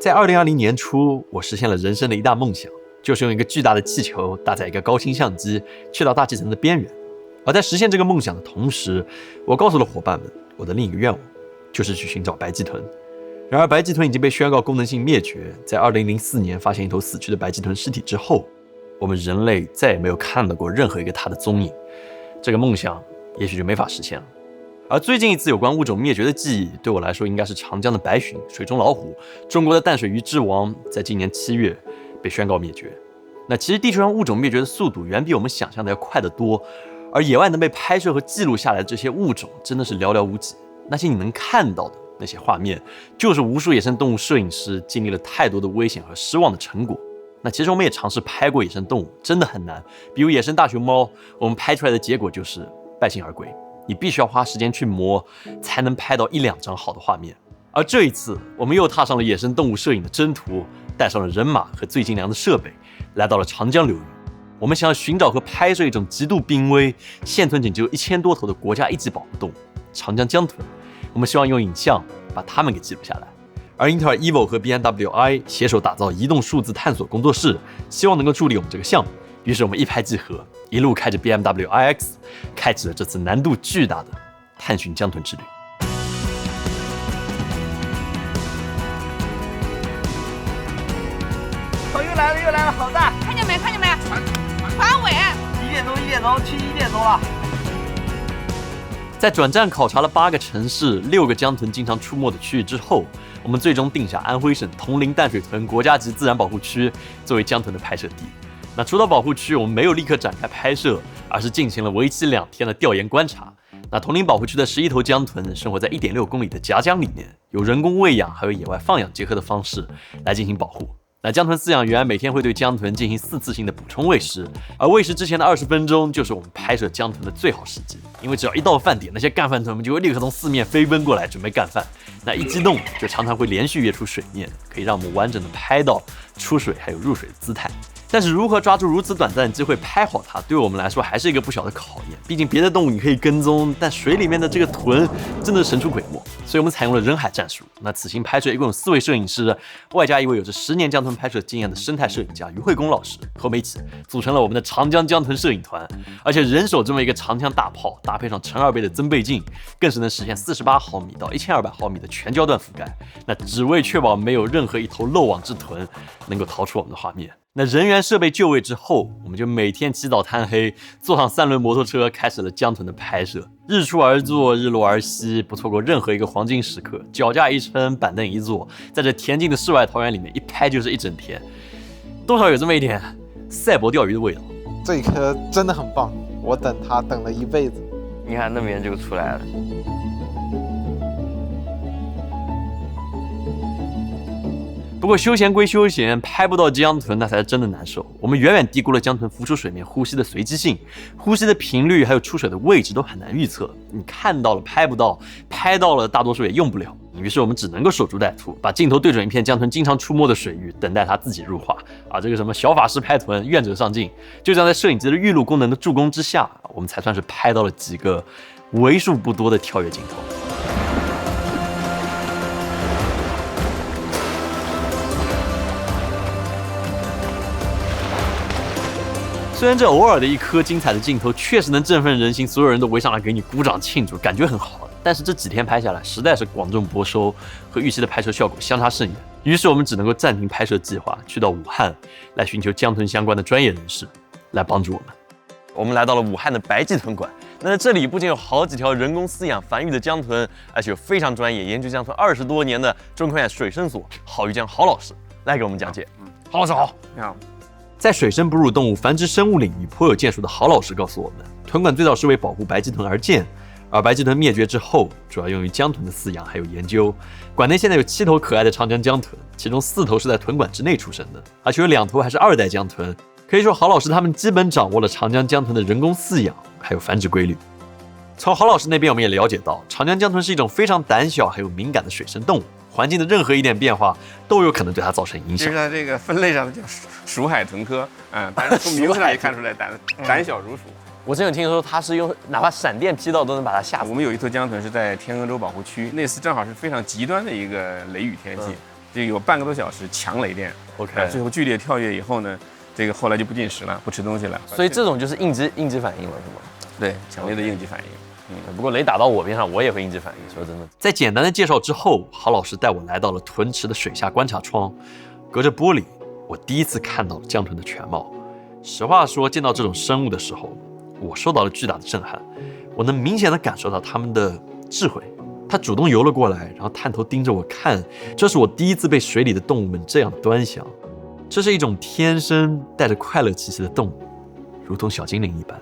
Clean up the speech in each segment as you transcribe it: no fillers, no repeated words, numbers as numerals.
在2020年初，我实现了人生的一大梦想，就是用一个巨大的气球搭载一个高清相机，去到大气层的边缘。而在实现这个梦想的同时，我告诉了伙伴们，我的另一个愿望就是去寻找白鳍豚。然而，白鳍豚已经被宣告功能性灭绝。在2004年发现一头死去的白鳍豚尸体之后，我们人类再也没有看到过任何一个它的踪影。这个梦想也许就没法实现了。而最近一次有关物种灭绝的记忆，对我来说应该是长江的白鲟、水中老虎、中国的淡水鱼之王，在今年7月被宣告灭绝。那其实地球上物种灭绝的速度远比我们想象的要快得多，而野外能被拍摄和记录下来的这些物种真的是寥寥无几。那些你能看到的那些画面，就是无数野生动物摄影师经历了太多的危险和失望的成果。那其实我们也尝试拍过野生动物，真的很难。比如野生大熊猫，我们拍出来的结果就是败兴而归。你必须要花时间去磨，才能拍到1-2张好的画面。而这一次，我们又踏上了野生动物摄影的征途，带上了人马和最精良的设备，来到了长江流域。我们想要寻找和拍摄一种极度濒危、现存仅只有1000多头的国家一级保护动物——长江江豚。我们希望用影像把它们给记录下来。而英特尔 Evo 和 BNWI 携手打造移动数字探索工作室，希望能够助力我们这个项目。于是我们一拍即合，一路开着 BMW iX， 开启了这次难度巨大的探寻江豚之旅。哦，又来了，好大！看见没？船尾。1点钟，去1点钟了。在转站考察了8个城市、6个江豚经常出没的区域之后，我们最终定下安徽省铜陵淡水豚国家级自然保护区作为江豚的拍摄地。那除了保护区，我们没有立刻展开拍摄，而是进行了为期2天的调研观察。那铜陵保护区的11头江豚生活在1.6公里的夹江里面，有人工喂养还有野外放养结合的方式来进行保护。那江豚饲养员每天会对江豚进行4次性的补充喂食，而喂食之前的20分钟就是我们拍摄江豚的最好时机，因为只要一到饭点，那些干饭豚们就会立刻从4面飞奔过来准备干饭。那一激动就常常会连续跃出水面，可以让我们完整的拍到出水还有入水的姿态。但是如何抓住如此短暂的机会拍好它，对我们来说还是一个不小的考验。毕竟别的动物你可以跟踪，但水里面的这个豚真的神出鬼没，所以我们采用了人海战术。那此行拍摄一共有4位摄影师，外加一位有着10年江豚拍摄经验的生态摄影家于慧公老师，和我们一起组成了我们的长江江豚摄影团。而且人手这么一个长枪大炮，搭配上乘2倍的增倍镜，更是能实现48毫米到1200毫米的全焦段覆盖。那只为确保没有任何一头漏网之豚能够逃出我们的画面。那人员设备就位之后，我们就每天起早贪黑，坐上3轮摩托车，开始了江豚的拍摄。日出而作，日落而息，不错过任何一个黄金时刻。脚架一撑，板凳一坐，在这恬静的世外桃源里面，一拍就是一整天，多少有这么一点赛博钓鱼的味道。这一颗真的很棒，我等它等了一辈子。你看那边就出来了。不过休闲归休闲，拍不到江豚那才是真的难受。我们远远低估了江豚浮出水面呼吸的随机性，呼吸的频率还有出水的位置都很难预测。你看到了拍不到，拍到了大多数也用不了。于是我们只能够守株待兔，把镜头对准一片江豚经常出没的水域，等待它自己入画。这个什么小法师拍豚，愿者上镜。就这样在摄影机的预录功能的助攻之下，我们才算是拍到了几个为数不多的跳跃镜头。虽然这偶尔的一颗精彩的镜头确实能振奋人心，所有人都围上来给你鼓掌庆祝，感觉很好，但是这几天拍下来实在是广众播收，和预期的拍摄效果相差甚远。于是我们只能够暂停拍摄计划，去到武汉来寻求江豚相关的专业人士来帮助我们。我们来到了武汉的白鳍豚馆，那在这里不仅有好几条人工饲养繁育的江豚，而且有非常专业研究江豚20多年的中科院水生所郝玉江郝老师来给我们讲解。郝老师好。你好。在水生哺乳动物繁殖生物领域颇有建树的郝老师告诉我们，豚馆最早是为保护白鳍豚而建，而白鳍豚灭绝之后，主要用于江豚的饲养还有研究。馆内现在有7头可爱的长江江豚，其中4头是在豚馆之内出生的，而且有2头还是2代江豚。可以说郝老师他们基本掌握了长江江豚的人工饲养还有繁殖规律。从郝老师那边我们也了解到，长江江豚是一种非常胆小还有敏感的水生动物，环境的任何一点变化都有可能对它造成影响。其实它这个分类上叫鼠海豚科，但是从名字上也看出来胆小如鼠。我真有听说它是用哪怕闪电劈到都能把它吓死。我们有一头江豚是在天鹅洲保护区，那次正好是非常极端的一个雷雨天气，这个有半个多小时强雷电。OK，最后剧烈跳跃以后呢，这个后来就不进食了，不吃东西了。所以这种就是应激反应了，是吗？对，强烈的应激反应。不过雷打到我边上，我也会应激反应。说真的，在简单的介绍之后，郝老师带我来到了豚池的水下观察窗，隔着玻璃，我第一次看到了江豚的全貌。实话说，见到这种生物的时候，我受到了巨大的震撼。我能明显的感受到它们的智慧。它主动游了过来，然后探头盯着我看，这是我第一次被水里的动物们这样端详。这是一种天生带着快乐气息的动物，如同小精灵一般。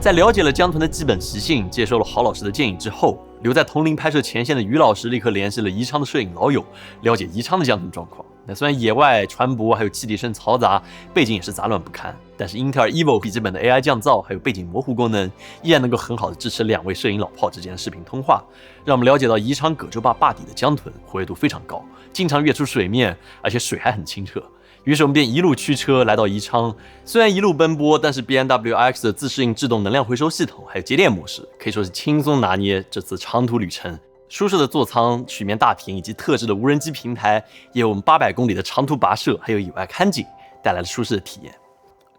在了解了江豚的基本习性，接受了郝老师的建议之后，留在铜陵拍摄前线的于老师立刻联系了宜昌的摄影老友，了解宜昌的江豚状况。那虽然野外船舶还有气体声嘈杂，背景也是杂乱不堪，但是英特尔 Evo 笔记本的 AI 降噪还有背景模糊功能，依然能够很好的支持2位摄影老炮之间的视频通话，让我们了解到宜昌葛洲坝坝底的江豚活跃度非常高，经常跃出水面，而且水还很清澈。于是我们便一路驱车来到宜昌，虽然一路奔波，但是 BMW iX 的自适应制动能量回收系统还有节电模式，可以说是轻松拿捏这次长途旅程。舒适的座舱、曲面大屏以及特制的无人机平台，也有我们800公里的长途跋涉还有野外看景带来了舒适的体验。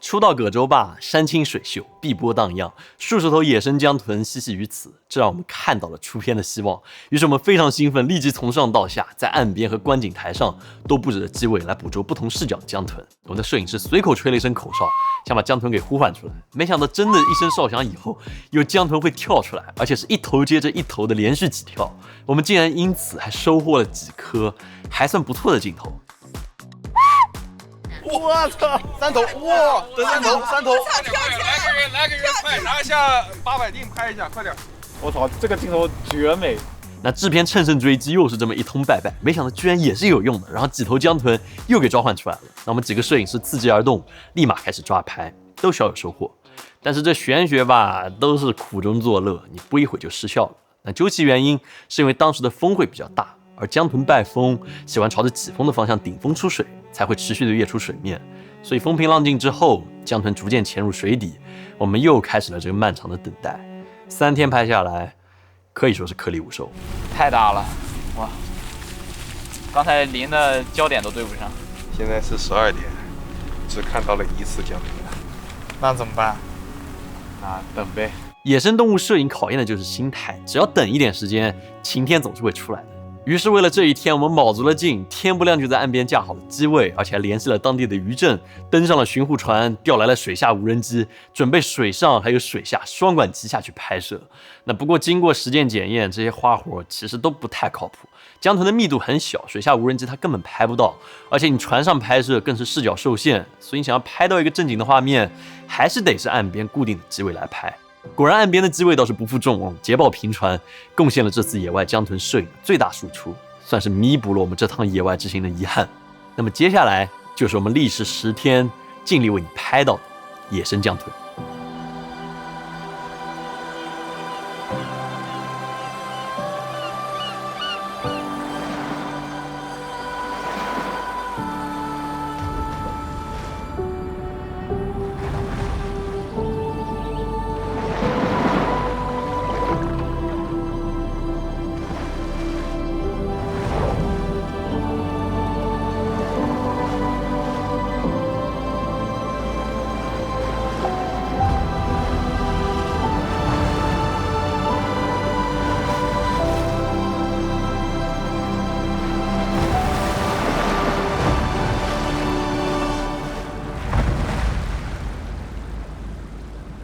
初到葛洲坝，山清水秀，碧波荡漾，数十头野生江豚嬉戏于此，这让我们看到了出片的希望。于是我们非常兴奋，立即从上到下，在岸边和观景台上都布置了机位来捕捉不同视角的江豚。我们的摄影师随口吹了一声口哨，想把江豚给呼唤出来。没想到真的一声哨响以后，有江豚会跳出来，而且是一头接着一头的连续起跳。我们竟然因此还收获了几颗还算不错的镜头。我操！3头，哇，这3头，来个人快拿下800定拍一下，快点！我操，这个镜头绝美。那制片乘胜追击，又是这么一通拜拜，没想到居然也是有用的，然后几头江豚又给召唤出来了。那我们几个摄影师伺机而动，立马开始抓拍，都小有收获。但是这玄学吧，都是苦中作乐，你不一会就失效了。那究其原因，是因为当时的风会比较大，而江豚拜风喜欢朝着起风的方向顶风出水，才会持续的跃出水面。所以风平浪静之后，江豚逐渐潜入水底，我们又开始了这个漫长的等待。3天拍下来，可以说是颗粒无收。太大了，哇！刚才临的焦点都对不上。现在是12点，只看到了1次江豚，那怎么办？那等呗。野生动物摄影考验的就是心态，只要等一点时间，晴天总是会出来的。于是为了这一天，我们卯足了劲，天不亮就在岸边架好了机位，而且还联系了当地的渔政，登上了巡护船，调来了水下无人机，准备水上还有水下双管齐下去拍摄。那不过经过实践检验，这些花活其实都不太靠谱。江豚的密度很小，水下无人机它根本拍不到，而且你船上拍摄更是视角受限，所以你想要拍到一个正经的画面，还是得是岸边固定的机位来拍。果然岸边的机位倒是不负众望，捷报频传，贡献了这次野外江豚摄影的最大输出，算是弥补了我们这趟野外之行的遗憾。那么接下来就是我们历时10天尽力为你拍到的野生江豚。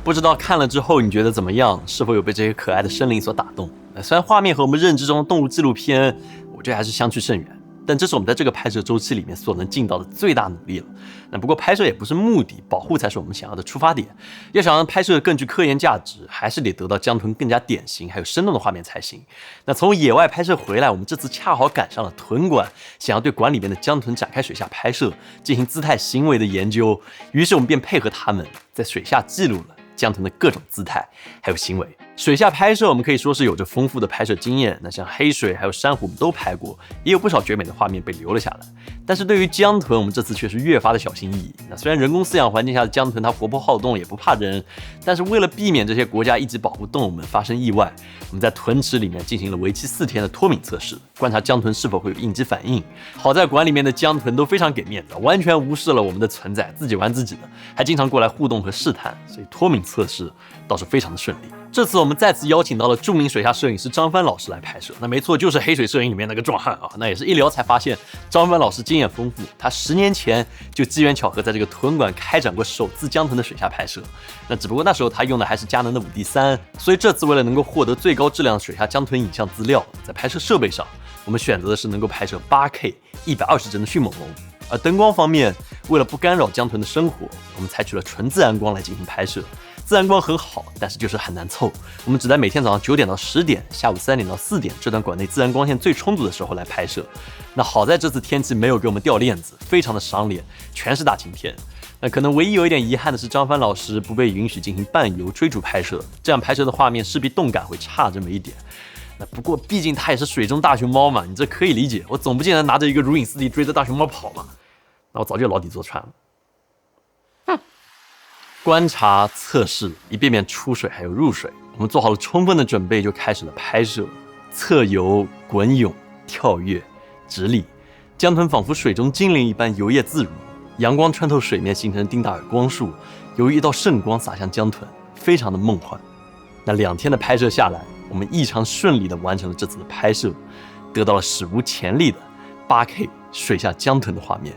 不知道看了之后你觉得怎么样？是否有被这些可爱的生灵所打动？虽然画面和我们认知中的动物纪录片，我觉得还是相去甚远，但这是我们在这个拍摄周期里面所能尽到的最大努力了。那不过拍摄也不是目的，保护才是我们想要的出发点。要想让拍摄更具科研价值，还是得得到江豚更加典型还有生动的画面才行。那从野外拍摄回来，我们这次恰好赶上了豚馆，想要对馆里面的江豚展开水下拍摄，进行姿态行为的研究。于是我们便配合他们在水下记录了江豚的各种姿态还有行为。水下拍摄我们可以说是有着丰富的拍摄经验，那像黑水还有珊瑚我们都拍过，也有不少绝美的画面被留了下来。但是对于江豚，我们这次却是越发的小心翼翼。那虽然人工饲养环境下的江豚它活泼好动，也不怕人，但是为了避免这些国家一级保护动物们发生意外，我们在豚池里面进行了为期4天的脱敏测试，观察江豚是否会有应激反应。好在馆里面的江豚都非常给面子，完全无视了我们的存在，自己玩自己的，还经常过来互动和试探，所以脱敏测试倒是非常的顺利。这次我们再次邀请到了著名水下摄影师张帆老师来拍摄，那没错，就是黑水摄影里面那个壮汉啊。那也是一聊才发现，张帆老师经验丰富，他10年前就机缘巧合在这个豚馆开展过首次江豚的水下拍摄。那只不过那时候他用的还是佳能的5D3，所以这次为了能够获得最高质量的水下江豚影像资料，在拍摄设备上，我们选择的是能够拍摄8K 120帧的迅猛龙。而灯光方面，为了不干扰江豚的生活，我们采取了纯自然光来进行拍摄。自然光很好，但是就是很难凑。我们只在每天早上9点到10点，下午3点到4点这段馆内自然光线最充足的时候来拍摄。那好在这次天气没有给我们掉链子，非常的赏脸，全是大晴天。那可能唯一有一点遗憾的是，张帆老师不被允许进行半游追逐拍摄，这样拍摄的画面势必动感会差这么一点。那不过毕竟他也是水中大熊猫嘛，你这可以理解。我总不见得拿着一个如影似的追着大熊猫跑嘛，那我早就牢底坐穿了。观察、测试，一遍遍出水还有入水，我们做好了充分的准备，就开始了拍摄。侧游、滚泳、跳跃、直立，江豚仿佛水中精灵一般游曳自如，阳光穿透水面形成丁达尔光束，由于一道圣光洒向江豚，非常的梦幻。那2天的拍摄下来，我们异常顺利地完成了这次的拍摄，得到了史无前例的8K 水下江豚的画面。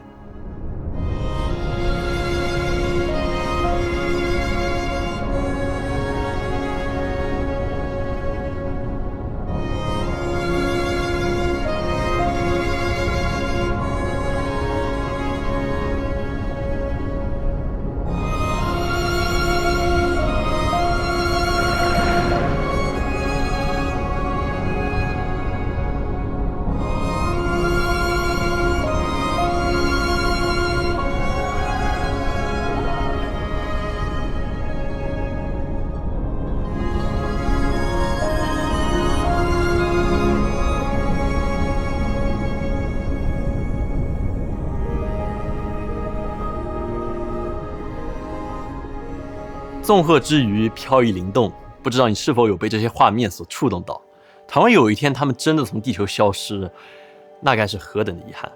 纵鹤之余，飘逸灵动，不知道你是否有被这些画面所触动到？倘若有一天他们真的从地球消失，那该是何等的遗憾。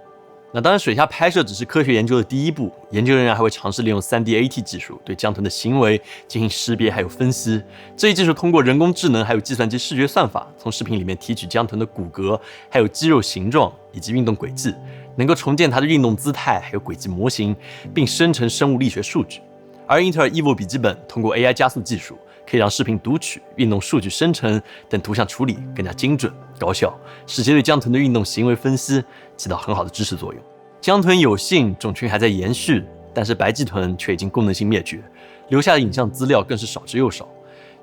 那当然，水下拍摄只是科学研究的第一步，研究人员还会尝试利用 3D AT 技术对江豚的行为进行识别还有分析。这一技术通过人工智能还有计算机视觉算法，从视频里面提取江豚的骨骼、还有肌肉形状以及运动轨迹，能够重建它的运动姿态还有轨迹模型，并生成生物力学数据。而英特尔 Evo 笔记本通过 AI 加速技术，可以让视频读取、运动数据生成等图像处理更加精准高效，使其对江豚的运动行为分析起到很好的支持作用。江豚有幸种群还在延续，但是白鳍豚却已经功能性灭绝，留下的影像资料更是少之又少。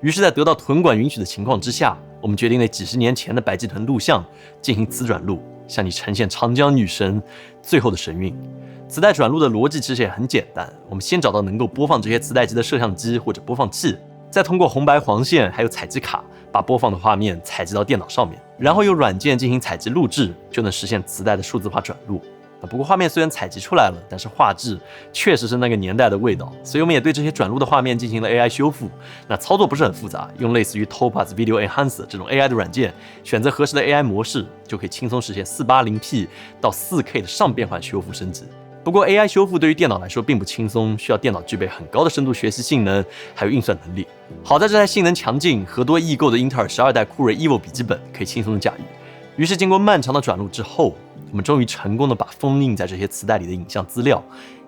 于是，在得到豚馆允许的情况之下，我们决定对几十年前的白鳍豚录像进行磁转录，向你呈现长江女神最后的神韵。磁带转录的逻辑其实也很简单，我们先找到能够播放这些磁带机的摄像机或者播放器，再通过红白黄线还有采集卡把播放的画面采集到电脑上面，然后用软件进行采集录制，就能实现磁带的数字化转录。不过画面虽然采集出来了，但是画质确实是那个年代的味道，所以我们也对这些转录的画面进行了 AI 修复。那操作不是很复杂，用类似于 Topaz Video Enhancer 这种 AI 的软件，选择合适的 AI 模式，就可以轻松实现 480P 到 4K 的上变换修复升级。不过 AI 修复对于电脑来说并不轻松，需要电脑具备很高的深度学习性能还有运算能力。好在这台性能强劲、核多异构的英特尔12代酷睿 Evo 笔记本可以轻松的驾驭。于是经过漫长的转录之后，我们终于成功的把封印在这些磁带里的影像资料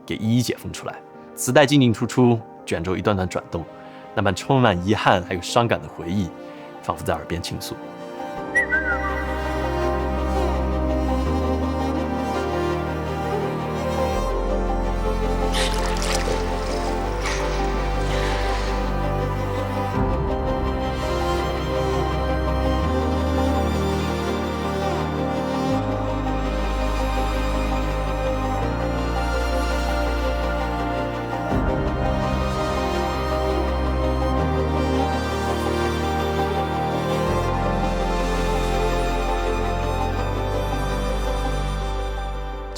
给一一解封出来。磁带进进出出，卷轴一段段转动，那般充满遗憾还有伤感的回忆仿佛在耳边倾诉。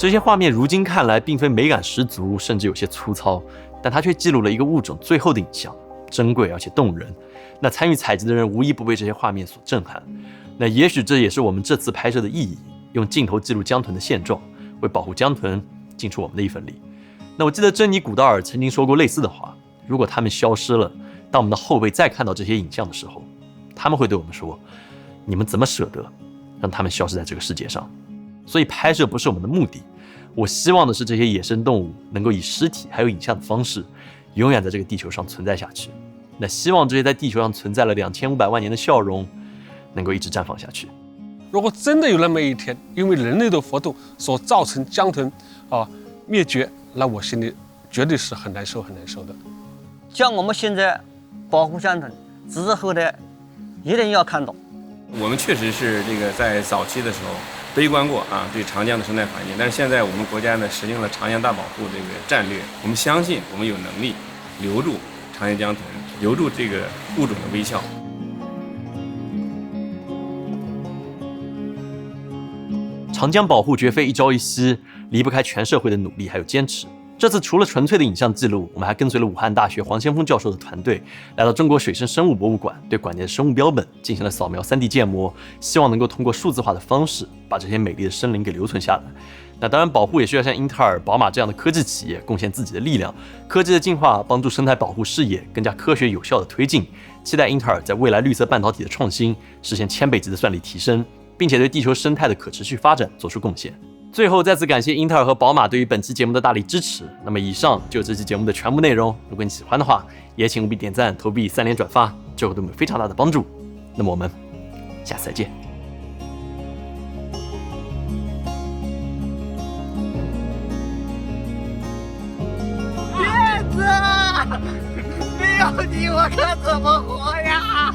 这些画面如今看来并非美感十足，甚至有些粗糙，但它却记录了一个物种最后的影像，珍贵而且动人。那参与采集的人无一不被这些画面所震撼。那也许这也是我们这次拍摄的意义，用镜头记录江豚的现状，为保护江豚尽出我们的一份力。那我记得珍妮古道尔曾经说过类似的话，如果它们消失了，当我们的后辈再看到这些影像的时候，他们会对我们说，你们怎么舍得让它们消失在这个世界上？所以拍摄不是我们的目的，我希望的是这些野生动物能够以尸体还有影像的方式，永远在这个地球上存在下去。那希望这些在地球上存在了2500万年的笑容，能够一直绽放下去。如果真的有那么一天，因为人类的活动所造成江豚灭绝，那我心里绝对是很难受的。像我们现在保护江豚，之后的一定要看到。我们确实是这个在早期的时候悲观过对长江的生态环境，但是现在我们国家呢实行了长江大保护这个战略，我们相信我们有能力留住长江江豚，留住这个物种的微笑。长江保护绝非一朝一夕，离不开全社会的努力还有坚持。这次除了纯粹的影像记录，我们还跟随了武汉大学黄先锋教授的团队，来到中国水生生物博物馆，对馆内的生物标本进行了扫描3D 建模，希望能够通过数字化的方式，把这些美丽的生灵给留存下来。那当然，保护也需要像英特尔、宝马这样的科技企业贡献自己的力量。科技的进化帮助生态保护事业更加科学有效的推进。期待英特尔在未来绿色半导体的创新，实现1000倍级的算力提升，并且对地球生态的可持续发展做出贡献。最后再次感谢英特尔和宝马对于本期节目的大力支持。那么以上就是这期节目的全部内容。如果你喜欢的话，也请务必点赞、投币、3连转发，这会对我们非常大的帮助。那么我们下次再见。叶子，没有你我可怎么活呀？